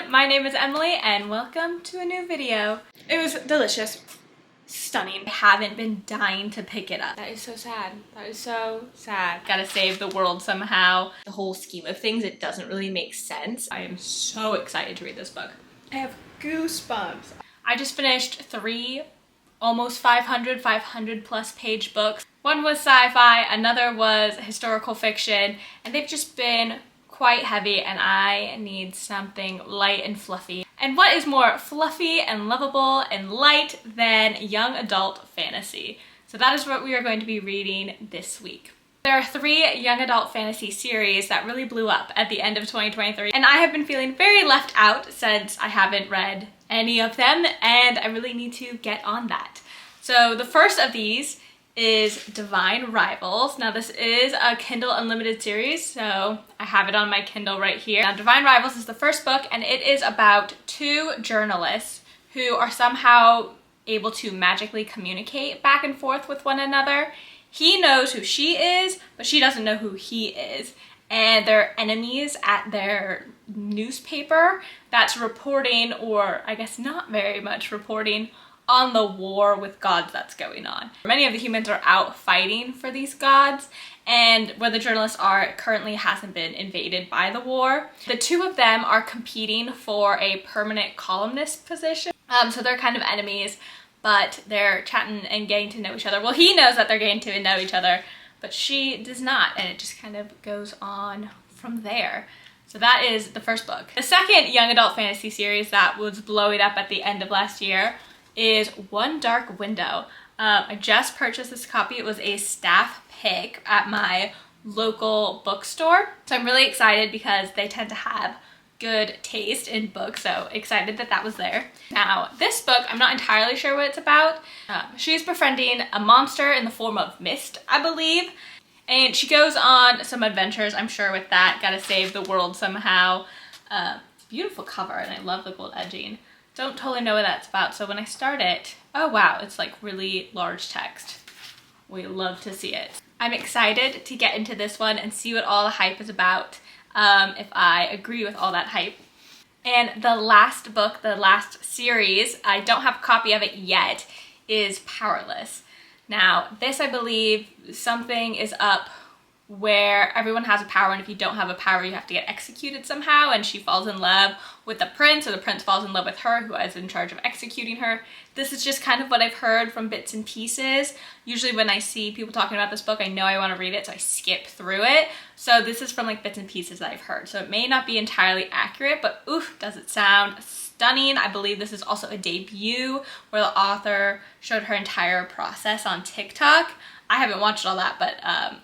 my name is Emily and welcome to a new video. It was delicious, stunning. I haven't been dying to pick it up. That is so sad. That is so sad. Gotta save the world somehow. The whole scheme of things, it doesn't really make sense. I am so excited to read this book. I have goosebumps. I just finished 3 almost 500 plus page books. One was sci-fi, another was historical fiction, and they've just been quite heavy and I need something light and fluffy. And what is more fluffy and lovable and light than young adult fantasy? So that is what we are going to be reading this week. There are 3 young adult fantasy series that really blew up at the end of 2023, and I have been feeling very left out since I haven't read any of them, and I really need to get on that. So the first of these is Divine Rivals. Now this is a Kindle Unlimited series, so I have it on my Kindle right here. Now Divine Rivals is the first book, and it is about 2 journalists who are somehow able to magically communicate back and forth with one another. He knows who she is, but she doesn't know who he is. And they're enemies at their newspaper that's reporting, or I guess not very much reporting, on the war with gods that's going on. Many of the humans are out fighting for these gods, and where the journalists are, it currently hasn't been invaded by the war. The 2 of them are competing for a permanent columnist position. So they're kind of enemies, but they're chatting and getting to know each other. Well, he knows that they're getting to know each other, but she does not, and it just kind of goes on from there. So that is the first book. The second young adult fantasy series that was blowing up at the end of last year is One Dark Window. I just purchased this copy. It was a staff pick at my local bookstore. So I'm really excited because they tend to have good taste in books, so excited that that was there. Now, this book, I'm not entirely sure what it's about. She's befriending a monster in the form of mist, I believe, and she goes on some adventures, I'm sure, with that. Gotta save the world somehow. Beautiful cover, and I love the gold edging. Don't totally know what that's about, so when I start it, oh wow, it's like really large text. We love to see it. I'm excited to get into this one and see what all the hype is about, if I agree with all that hype. And the last book, the last series, I don't have a copy of it yet, is Powerless. Now, this, I believe, something is up where everyone has a power, and if you don't have a power, you have to get executed somehow, and she falls in love with the prince, or the prince falls in love with her, who is in charge of executing her. This is just kind of what I've heard from bits and pieces. Usually when I see people talking about this book, I know I want to read it, so I skip through it. So this is from like bits and pieces that I've heard. So it may not be entirely accurate, but oof, does it sound stunning. I believe this is also a debut where the author showed her entire process on TikTok. I haven't watched all that, but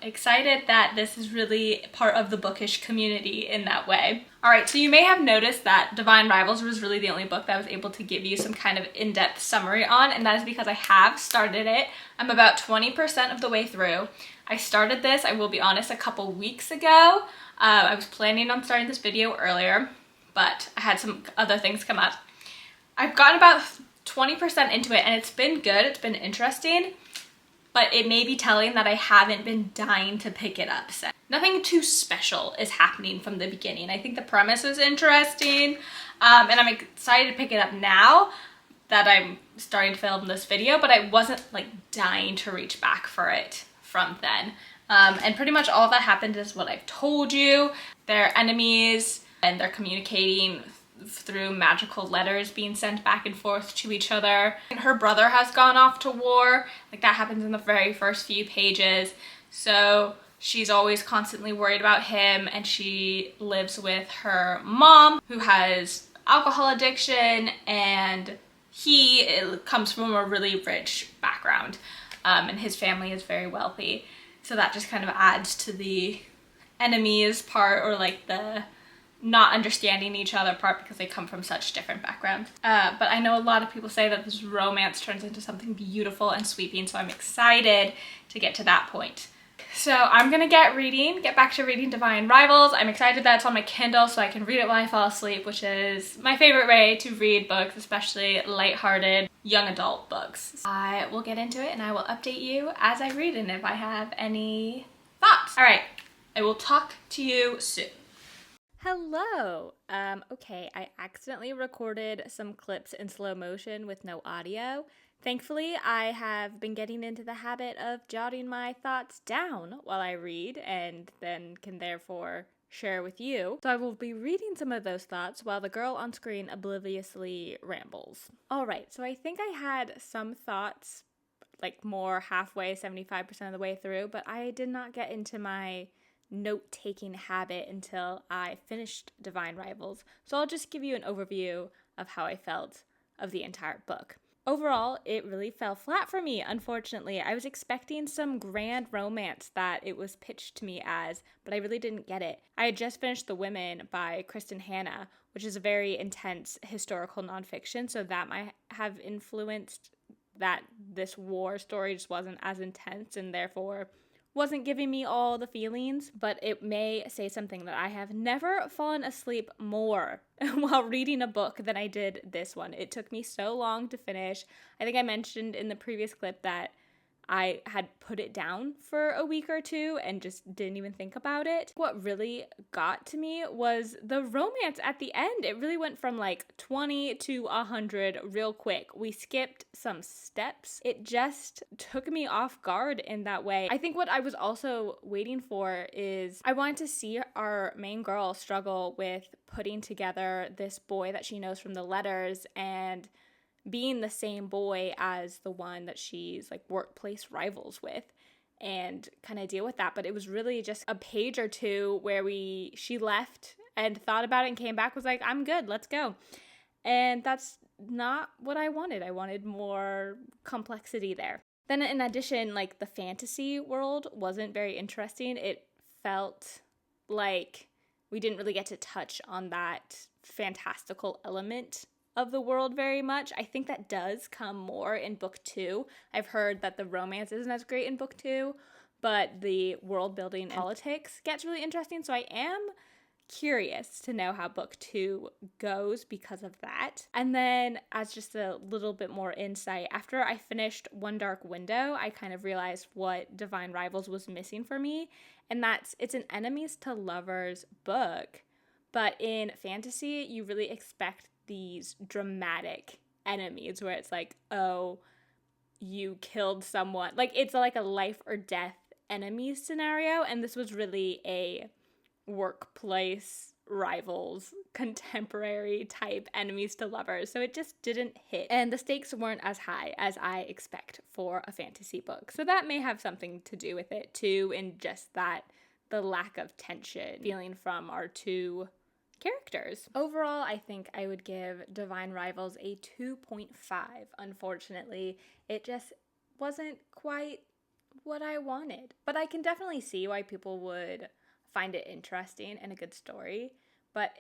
excited that this is really part of the bookish community in that way. All right, so you may have noticed that Divine Rivals was really the only book that I was able to give you some kind of in-depth summary on, and that is because I have started it. I'm about 20% of the way through. I started this, I will be honest, a couple weeks ago. I was planning on starting this video earlier, but I had some other things come up. I've gotten about 20% into it, and it's been good, it's been interesting. But it may be telling that I haven't been dying to pick it up since. Nothing too special is happening from the beginning. I think the premise is interesting, and I'm excited to pick it up now that I'm starting to film this video, but I wasn't like dying to reach back for it from then. And pretty much all that happened is what I've told you. They're enemies, and they're communicating through magical letters being sent back and forth to each other. And her brother has gone off to war. Like that happens in the very first few pages. So she's always constantly worried about him, and she lives with her mom who has alcohol addiction, and he comes from a really rich background, and his family is very wealthy. So that just kind of adds to the enemies part, or like the not understanding each other part, because they come from such different backgrounds. But I know a lot of people say that this romance turns into something beautiful and sweeping, so I'm excited to get to that point. So I'm gonna get back to reading Divine Rivals. I'm excited that it's on my Kindle so I can read it while I fall asleep, which is my favorite way to read books, especially lighthearted young adult books. I will get into it and I will update you as I read and if I have any thoughts. All right, I will talk to you soon. Hello! Okay, I accidentally recorded some clips in slow motion with no audio. Thankfully, I have been getting into the habit of jotting my thoughts down while I read and then can therefore share with you. So I will be reading some of those thoughts while the girl on screen obliviously rambles. Alright, so I think I had some thoughts like more halfway, 75% of the way through, but I did not get into my note-taking habit until I finished Divine Rivals. So I'll just give you an overview of how I felt of the entire book. Overall, it really fell flat for me, unfortunately. I was expecting some grand romance that it was pitched to me as, but I really didn't get it. I had just finished The Women by Kristen Hanna, which is a very intense historical nonfiction, so that might have influenced that this war story just wasn't as intense and therefore wasn't giving me all the feelings, but it may say something that I have never fallen asleep more while reading a book than I did this one. It took me so long to finish. I think I mentioned in the previous clip that I had put it down for a week or two and just didn't even think about it. What really got to me was the romance at the end. It really went from like 20 to 100 real quick. We skipped some steps. It just took me off guard in that way. I think what I was also waiting for is I wanted to see our main girl struggle with putting together this boy that she knows from the letters and being the same boy as the one that she's like workplace rivals with and kind of deal with that. But it was really just a page or two where she left and thought about it and came back, was like, I'm good, let's go. And that's not what I wanted. I wanted more complexity there. Then in addition, like the fantasy world wasn't very interesting. It felt like we didn't really get to touch on that fantastical element of the world very much. I think that does come more in book 2. I've heard that the romance isn't as great in book 2, but the world building and politics gets really interesting. So I am curious to know how book 2 goes because of that. And then as just a little bit more insight, after I finished One Dark Window, I kind of realized what Divine Rivals was missing for me, and it's an enemies to lovers book, but in fantasy you really expect these dramatic enemies where it's like, oh, you killed someone. Like, it's like a life or death enemy scenario, and this was really a workplace rivals, contemporary type enemies to lovers, so it just didn't hit. And the stakes weren't as high as I expect for a fantasy book. So that may have something to do with it too, in just that the lack of tension feeling from our two characters. Overall, I think I would give Divine Rivals a 2.5. Unfortunately, it just wasn't quite what I wanted. But I can definitely see why people would find it interesting and a good story. But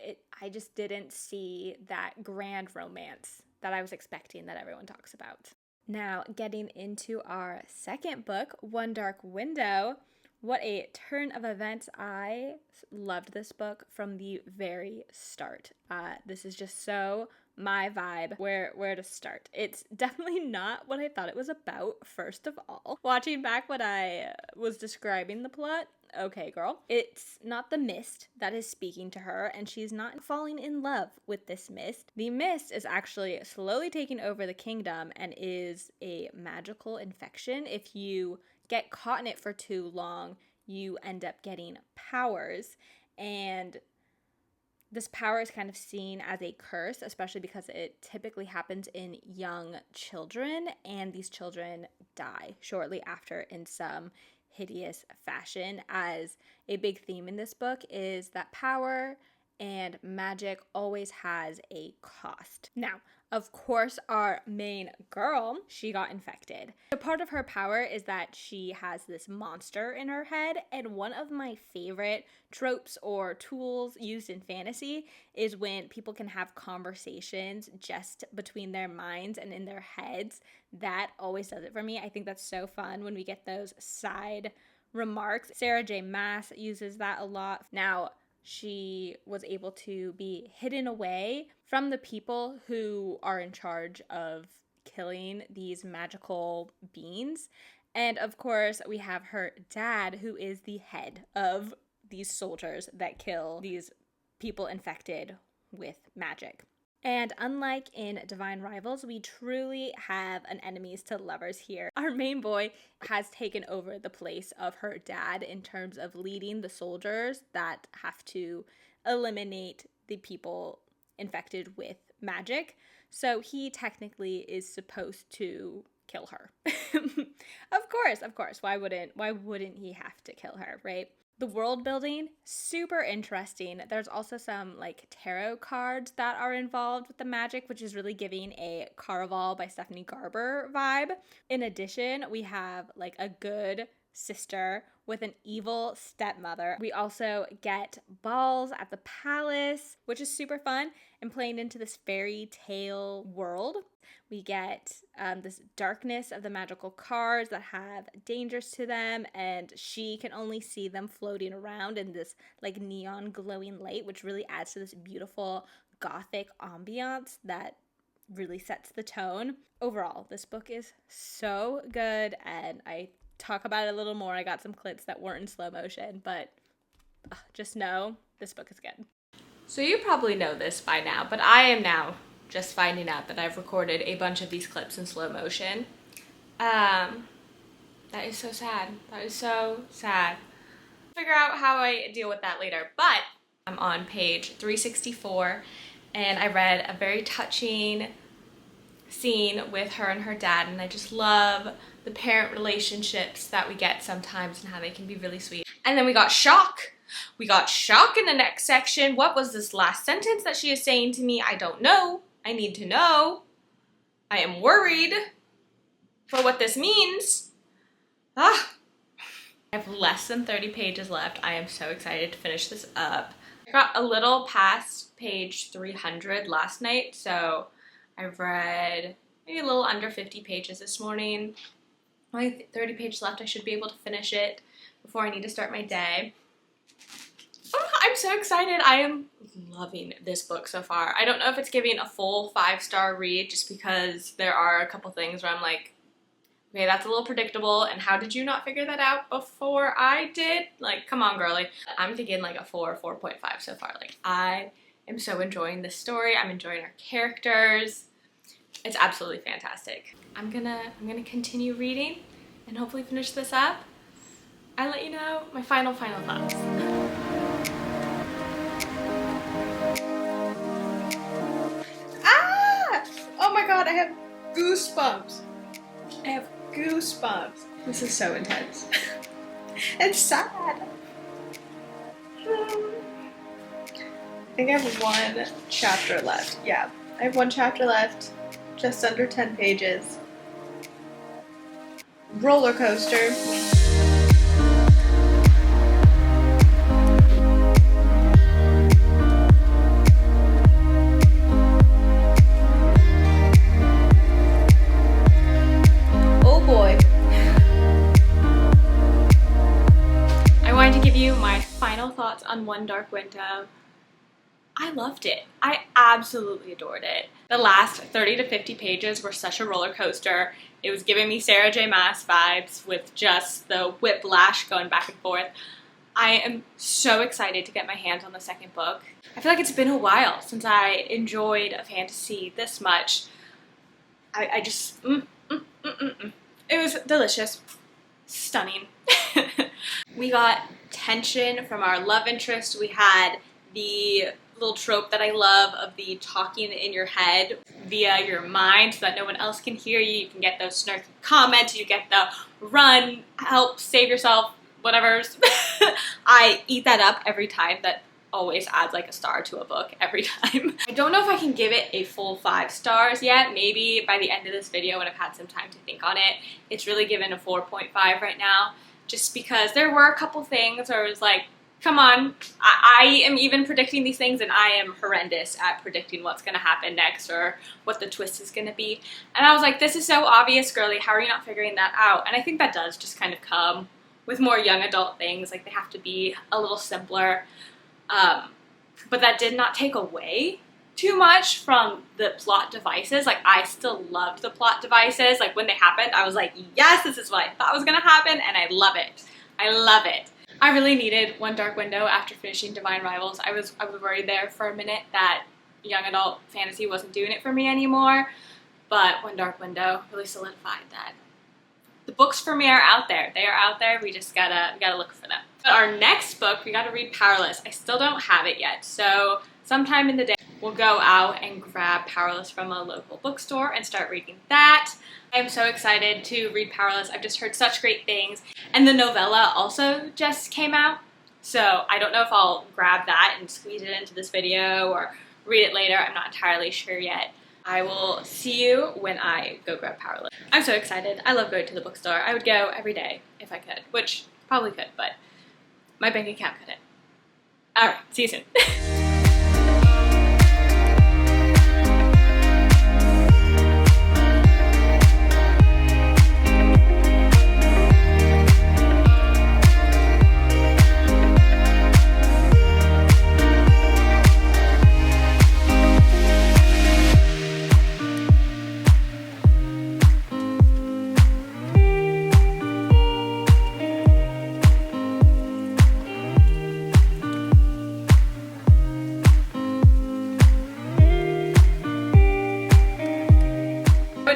I just didn't see that grand romance that I was expecting that everyone talks about. Now, getting into our second book, One Dark Window. What a turn of events. I loved this book from the very start. This is just so my vibe. Where to start? It's definitely not what I thought it was about, first of all. Watching back when I was describing the plot, okay, girl. It's not the mist that is speaking to her, and she's not falling in love with this mist. The mist is actually slowly taking over the kingdom and is a magical infection. If you get caught in it for too long, you end up getting powers, and this power is kind of seen as a curse, especially because it typically happens in young children, and these children die shortly after in some hideous fashion. As a big theme in this book is that power and magic always has a cost. Now, of course, our main girl, she got infected. So part of her power is that she has this monster in her head, and one of my favorite tropes or tools used in fantasy is when people can have conversations just between their minds and in their heads. That always does it for me. I think that's so fun when we get those side remarks. Sarah J. Maas uses that a lot. Now, she was able to be hidden away from the people who are in charge of killing these magical beings. And of course, we have her dad, who is the head of these soldiers that kill these people infected with magic. And unlike in Divine Rivals, we truly have an enemies to lovers here. Our main boy has taken over the place of her dad in terms of leading the soldiers that have to eliminate the people infected with magic. So he technically is supposed to kill her. Of course. Why wouldn't he have to kill her, right? The world building, super interesting. There's also some like tarot cards that are involved with the magic, which is really giving a Caraval by Stephanie Garber vibe. In addition, we have like a good sister with an evil stepmother. We also get balls at the palace, which is super fun and playing into this fairy tale world. We get this darkness of the magical cards that have dangers to them, and she can only see them floating around in this like neon glowing light, which really adds to this beautiful gothic ambiance that really sets the tone. Overall, this book is so good, and I talk about it a little more. I got some clips that weren't in slow motion, but just know this book is good. So you probably know this by now, but I am now just finding out that I've recorded a bunch of these clips in slow motion. That is so sad. That is so sad. Figure out how I deal with that later, but I'm on page 364, and I read a very touching scene with her and her dad, and I just love the parent relationships that we get sometimes and how they can be really sweet. And then we got shock. We got shock in the next section. What was this last sentence that she is saying to me? I don't know. I need to know. I am worried for what this means. I have less than 30 pages left. I am so excited to finish this up. I got a little past page 300 last night, so I've read maybe a little under 50 pages this morning. Only 30 pages left. I should be able to finish it before I need to start my day. Oh, I'm so excited. I am loving this book so far. I don't know if it's giving a full 5-star read just because there are a couple things where I'm like, okay, that's a little predictable, and how did you not figure that out before I did? Like, come on, girly. I'm thinking like a 4 or 4.5 so far. Like, I am so enjoying this story. I'm enjoying our characters. It's absolutely fantastic. I'm gonna continue reading and hopefully finish this up. I'll let you know my final thoughts. Oh my god, I have goosebumps. I have goosebumps. This is so intense. It's sad. I think I have one chapter left. Yeah, I have one chapter left. Just under 10 pages. Roller coaster. Thoughts on One Dark Window. I loved it. I absolutely adored it. The last 30 to 50 pages were such a roller coaster. It was giving me Sarah J. Maas vibes with just the whiplash going back and forth. I am so excited to get my hands on the second book. I feel like it's been a while since I enjoyed a fantasy this much. I just, It was delicious. Stunning. We got tension from our love interest. We had the little trope that I love of the talking in your head via your mind so that no one else can hear you. You can get those snarky comments, you get the run, help, save yourself, whatever's. I eat that up every time. That always adds like a star to a book every time. I don't know if I can give it a full 5 stars yet. Maybe by the end of this video when I've had some time to think on it. It's really given a 4.5 right now. Just because there were a couple things where it was like, come on, I am even predicting these things and I am horrendous at predicting what's going to happen next or what the twist is going to be. And I was like, this is so obvious, girly, how are you not figuring that out? And I think that does just kind of come with more young adult things, like they have to be a little simpler. But that did not take away too much from the plot devices. Like, I still loved the plot devices. Like, when they happened, I was like, yes, this is what I thought was gonna happen, and I love it. I love it. I really needed One Dark Window after finishing Divine Rivals. I was worried there for a minute that young adult fantasy wasn't doing it for me anymore, but One Dark Window really solidified that. The books for me are out there. They are out there. We gotta look for them. But our next book, we gotta read Powerless. I still don't have it yet, so sometime in the day we'll go out and grab Powerless from a local bookstore and start reading that. I am so excited to read Powerless. I've just heard such great things. And the novella also just came out, so I don't know if I'll grab that and squeeze it into this video or read it later. I'm not entirely sure yet. I will see you when I go grab Powerless. I'm so excited. I love going to the bookstore. I would go every day if I could, which probably could, but my bank account couldn't. Alright, see you soon.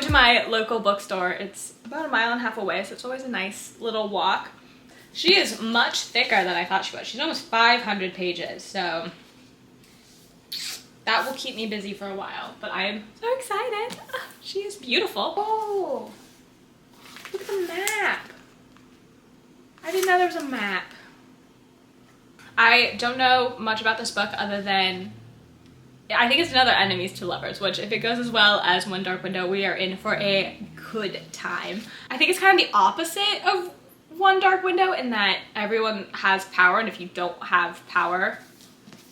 To my local bookstore. It's about 1.5 miles away, so it's always a nice little walk. She is much thicker than I thought she was. She's almost 500 pages, so that will keep me busy for a while, but I'm so excited. She is beautiful. Oh, look at the map. I didn't know there was a map. I don't know much about this book other than I think it's another enemies to lovers, which if it goes as well as One Dark Window, we are in for a good time. I think it's kind of the opposite of One Dark Window in that everyone has power, and if you don't have power,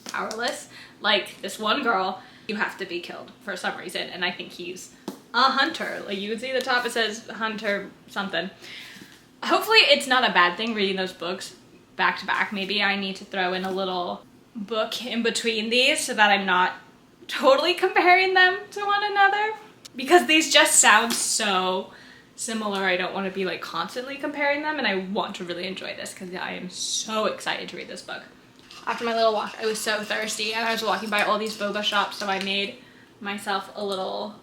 powerless, like this one girl, you have to be killed for some reason, and I think he's a hunter. Like you can see the top, it says hunter something. Hopefully it's not a bad thing reading those books back to back. Maybe I need to throw in a little book in between these so that I'm not totally comparing them to one another, because these just sound so similar. I don't want to be like constantly comparing them, and I want to really enjoy this because I am so excited to read this book. After my little walk, I was so thirsty and I was walking by all these boba shops, so I made myself a little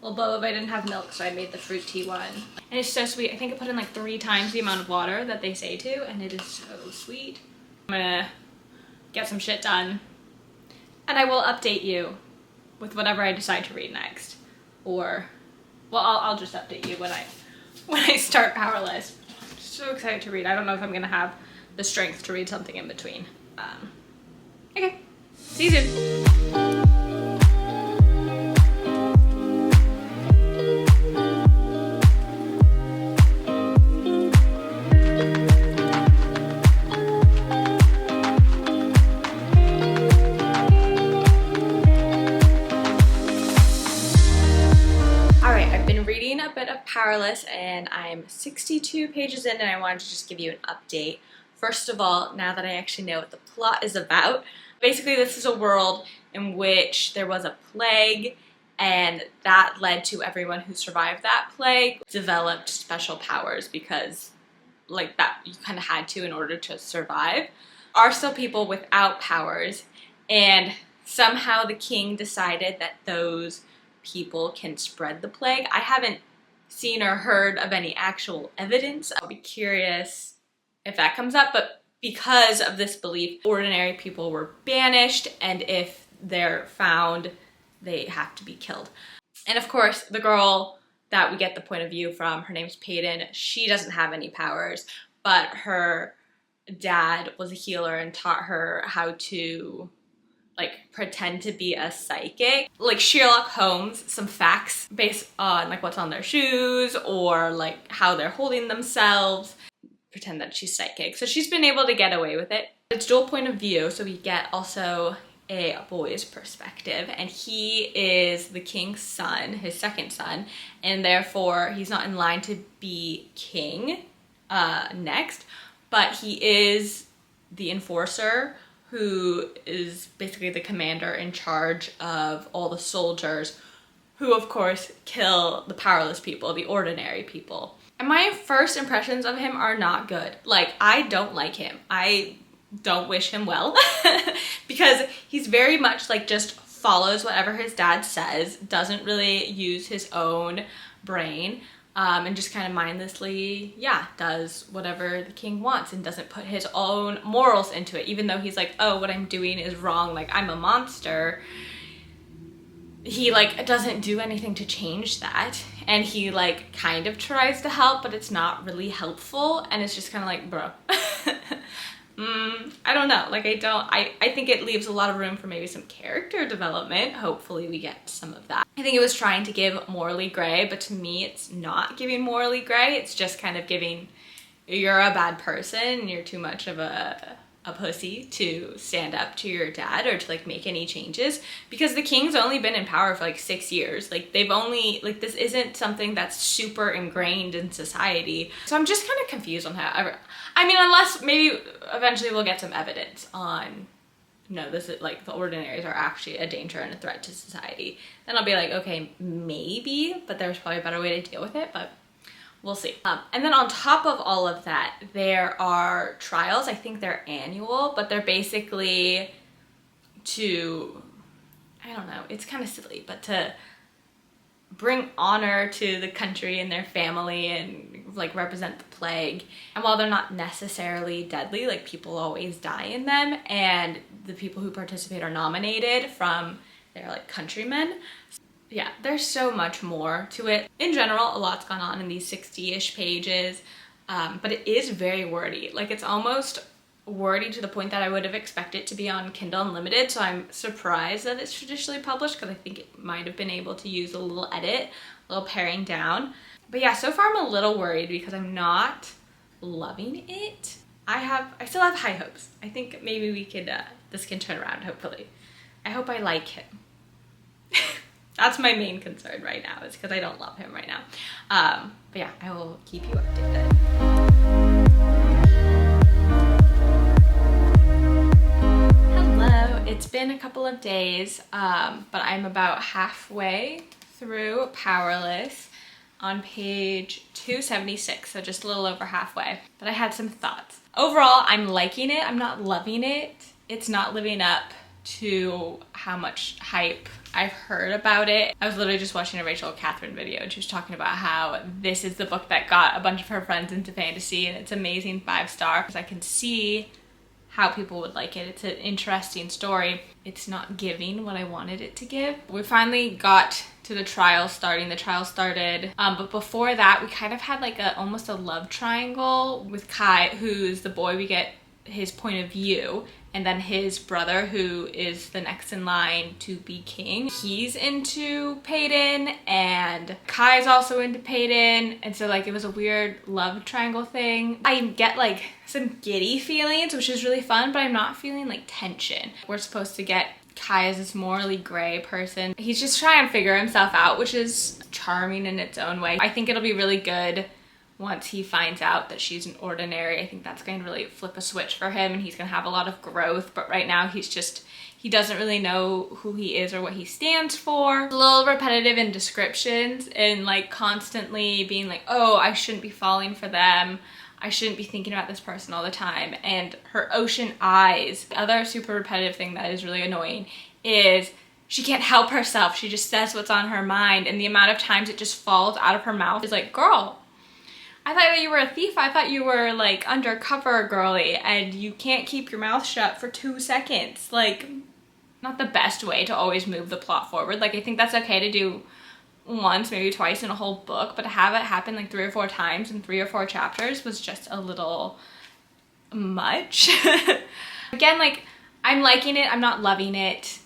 boba, but I didn't have milk, so I made the fruit tea one. And it's so sweet. I think I put in like 3 times the amount of water that they say to, and it is so sweet. I'm gonna get some shit done, and I will update you with whatever I decide to read next. Or, well, I'll just update you when I start Powerless. I'm so excited to read. I don't know if I'm gonna have the strength to read something in between. Okay, see you soon. Powerless, and I'm 62 pages in, and I wanted to just give you an update. First of all, now that I actually know what the plot is about, basically this is a world in which there was a plague, and that led to everyone who survived that plague developed special powers, because like that you kind of had to in order to survive. Are still people without powers, and somehow the king decided that those people can spread the plague. I haven't seen or heard of any actual evidence. I'll be curious if that comes up, but because of this belief, ordinary people were banished, and if they're found, they have to be killed. And of course, the girl that we get the point of view from, her name's Peyton, she doesn't have any powers, but her dad was a healer and taught her how to like pretend to be a psychic. Like Sherlock Holmes, some facts based on like what's on their shoes or like how they're holding themselves. Pretend that she's psychic. So she's been able to get away with it. It's dual point of view, so we get also a boy's perspective, and he is the king's son, his second son, and therefore he's not in line to be king next, but he is the enforcer, who is basically the commander in charge of all the soldiers who of course kill the powerless people, the ordinary people. And my first impressions of him are not good. Like, I don't like him. I don't wish him well because he's very much like just follows whatever his dad says, doesn't really use his own brain, and just kind of mindlessly, yeah, does whatever the king wants and doesn't put his own morals into it, even though he's like, oh, what I'm doing is wrong, like I'm a monster. He like doesn't do anything to change that, and he like kind of tries to help, but it's not really helpful, and it's just kind of like, bro. I don't know, like I think it leaves a lot of room for maybe some character development. Hopefully we get some of that. I think it was trying to give morally gray, but to me it's not giving morally gray. It's just kind of giving, you're a bad person, you're too much of a pussy to stand up to your dad or to like make any changes, because the king's only been in power for like 6 years. Like they've only, like this isn't something that's super ingrained in society. So I'm just kind of confused on how, I mean, unless maybe eventually we'll get some evidence on, no, this is like the ordinaries are actually a danger and a threat to society. Then I'll be like, okay, maybe, but there's probably a better way to deal with it, but we'll see. And then on top of all of that, there are trials. I think they're annual, but they're basically to, I don't know, it's kind of silly, but to bring honor to the country and their family and like represent the plague. And while they're not necessarily deadly, like people always die in them, and the people who participate are nominated from their like countrymen. Yeah, there's so much more to it. In general, a lot's gone on in these 60-ish pages, but it is very wordy. Like it's almost wordy to the point that I would have expected it to be on Kindle Unlimited, so I'm surprised that it's traditionally published because I think it might have been able to use a little edit, a little paring down. But yeah, so far I'm a little worried because I'm not loving it. I still have high hopes. I think maybe we could, this can turn around, hopefully. I hope I like him. That's my main concern right now, is because I don't love him right now. But yeah, I will keep you updated. Hello, it's been a couple of days, but I'm about halfway through Powerless on page 276, so just a little over halfway. But I had some thoughts. Overall, I'm liking it. I'm not loving it. It's not living up to how much hype I've heard about it. I was literally just watching a Rachel Catherine video, and she was talking about how this is the book that got a bunch of her friends into fantasy, and it's amazing, 5-star. Because I can see how people would like it. It's an interesting story. It's not giving what I wanted it to give. We finally got to the trial starting. The trial started, but before that, we kind of had like almost a love triangle with Kai, who's the boy we get his point of view, and then his brother, who is the next in line to be king. He's into Peyton, and Kai's also into Peyton, and so like it was a weird love triangle thing. I get like some giddy feelings, which is really fun, but I'm not feeling like tension. We're supposed to get Kai as this morally gray person. He's just trying to figure himself out, which is charming in its own way. I think it'll be really good once he finds out that she's an ordinary. I think that's going to really flip a switch for him, and he's going to have a lot of growth. But right now he doesn't really know who he is or what he stands for. A little repetitive in descriptions and like constantly being like, oh, I shouldn't be falling for them. I shouldn't be thinking about this person all the time. And her ocean eyes. The other super repetitive thing that is really annoying is she can't help herself. She just says what's on her mind, and the amount of times it just falls out of her mouth is like, girl, I thought that you were a thief. I thought you were like undercover girly, and you can't keep your mouth shut for 2 seconds. Like, not the best way to always move the plot forward. Like, I think that's okay to do once, maybe twice in a whole book, but to have it happen like 3 or 4 times in 3 or 4 chapters was just a little much. Again, like, I'm liking it. I'm not loving it.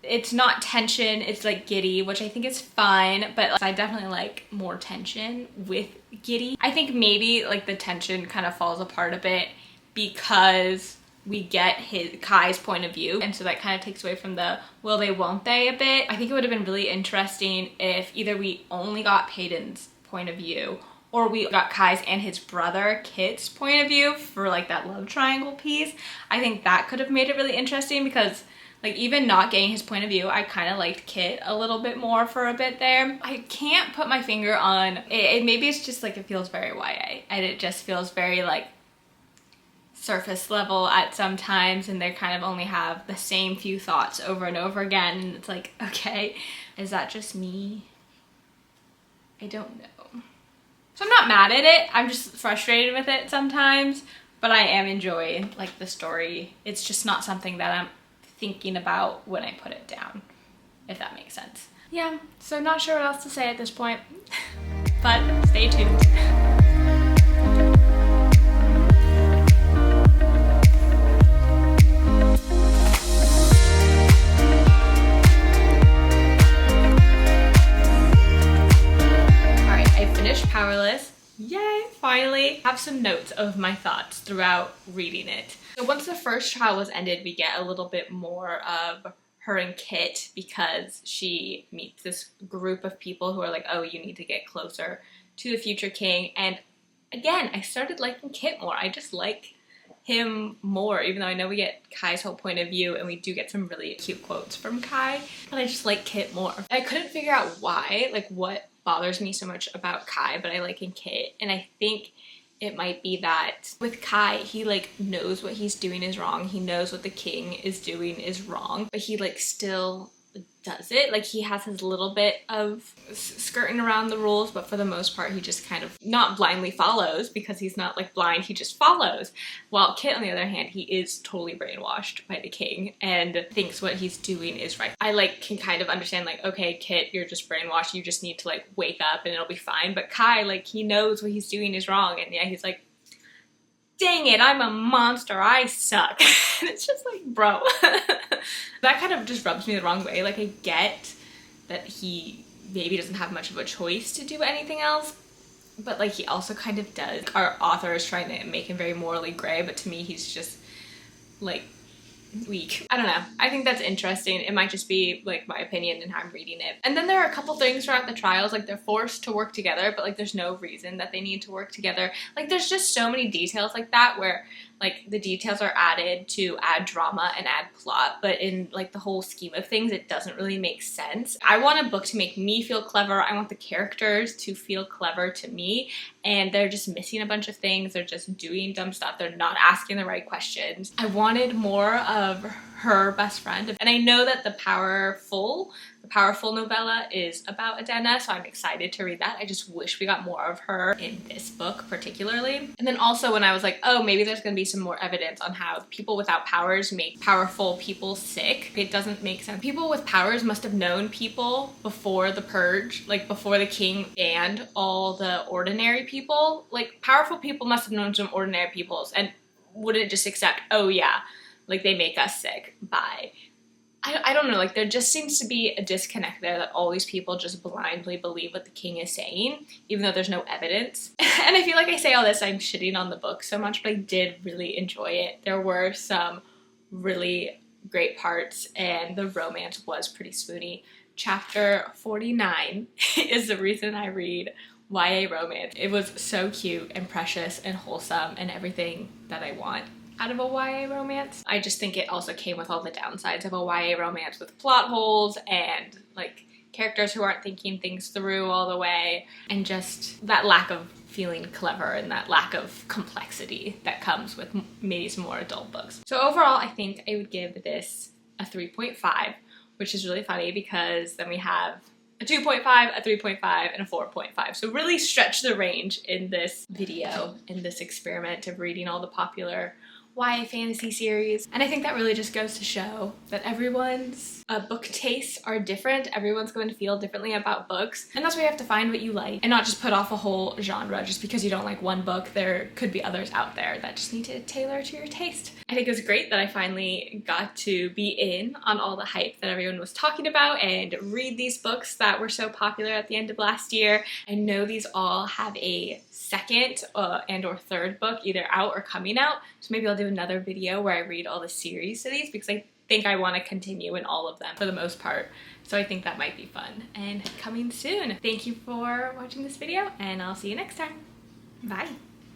It's not tension, it's like giddy, which I think is fun, but I definitely like more tension with giddy. I think maybe like the tension kind of falls apart a bit because we get Kai's point of view, and so that kind of takes away from the will they won't they a bit. I think it would have been really interesting if either we only got Peyton's point of view, or we got Kai's and his brother Kit's point of view for like that love triangle piece. I think that could have made it really interesting, because Like, even not getting his point of view, I kind of liked Kit a little bit more for a bit there. I can't put my finger on it. Maybe it's just like it feels very YA, and it just feels very like surface level at some times, and they kind of only have the same few thoughts over and over again, and it's like, okay, is that just me? I don't know. So I'm not mad at it, I'm just frustrated with it sometimes, but I am enjoying like the story. It's just not something that I'm thinking about when I put it down, if that makes sense. Yeah, so not sure what else to say at this point, but stay tuned. Powerless. Yay, finally. I have some notes of my thoughts throughout reading it. So once the first trial was ended, we get a little bit more of her and Kit, because she meets this group of people who are like, oh, you need to get closer to the future king. And again, I started liking Kit more. I just like him more, even though I know we get Kai's whole point of view and we do get some really cute quotes from Kai, but I just like Kit more. I couldn't figure out why, like what bothers me so much about Kai, but I like in Kit, and I think it might be that with Kai, he like knows what he's doing is wrong, he knows what the king is doing is wrong, but he like still does it. Like, he has his little bit of skirting around the rules, but for the most part he just kind of not blindly follows, because he's not like blind, he just follows. While Kit, on the other hand, he is totally brainwashed by the king and thinks what he's doing is right. I like can kind of understand like, okay, Kit, you're just brainwashed, you just need to like wake up and it'll be fine. But Kai, like, he knows what he's doing is wrong, and yeah, he's like, dang it, I'm a monster, I suck. And it's just like, bro. That kind of just rubs me the wrong way. Like, I get that he maybe doesn't have much of a choice to do anything else, but like, he also kind of does. Our author is trying to make him very morally gray, but to me, he's just like weak. I don't know. I think that's interesting. It might just be like my opinion and how I'm reading it. And then there are a couple things throughout the trials, like they're forced to work together, but like there's no reason that they need to work together. Like, there's just so many details like that where like the details are added to add drama and add plot, but in like the whole scheme of things, it doesn't really make sense. I want a book to make me feel clever. I want the characters to feel clever to me, and they're just missing a bunch of things. They're just doing dumb stuff. They're not asking the right questions. I wanted more of her best friend, and I know that the Powerful novella is about Adena, so I'm excited to read that. I just wish we got more of her in this book particularly. And then also when I was like, oh, maybe there's gonna be some more evidence on how people without powers make powerful people sick. It doesn't make sense. People with powers must have known people before the purge, like before the king and all the ordinary people. Like, powerful people must have known some ordinary peoples and wouldn't just accept, oh yeah, like they make us sick, bye. I don't know, like there just seems to be a disconnect there, that all these people just blindly believe what the king is saying, even though there's no evidence. And I feel like I say all this, I'm shitting on the book so much, but I did really enjoy it. There were some really great parts, and the romance was pretty swoony. Chapter 49 is the reason I read YA romance. It was so cute and precious and wholesome and everything that I want out of a YA romance. I just think it also came with all the downsides of a YA romance, with plot holes and like characters who aren't thinking things through all the way, and just that lack of feeling clever and that lack of complexity that comes with maybe some more adult books. So overall, I think I would give this a 3.5, which is really funny because then we have a 2.5, a 3.5, and a 4.5. So really stretch the range in this video, in this experiment of reading all the popular YA fantasy series. And I think that really just goes to show that everyone's book tastes are different. Everyone's going to feel differently about books, and that's why you have to find what you like and not just put off a whole genre just because you don't like one book. There could be others out there that just need to tailor to your taste. I think it was great that I finally got to be in on all the hype that everyone was talking about and read these books that were so popular at the end of last year. I know these all have a second and or third book either out or coming out, so maybe I'll do another video where I read all the series to these, because I think I want to continue in all of them for the most part, so I think that might be fun and coming soon. Thank you for watching this video, and I'll see you next time. Bye.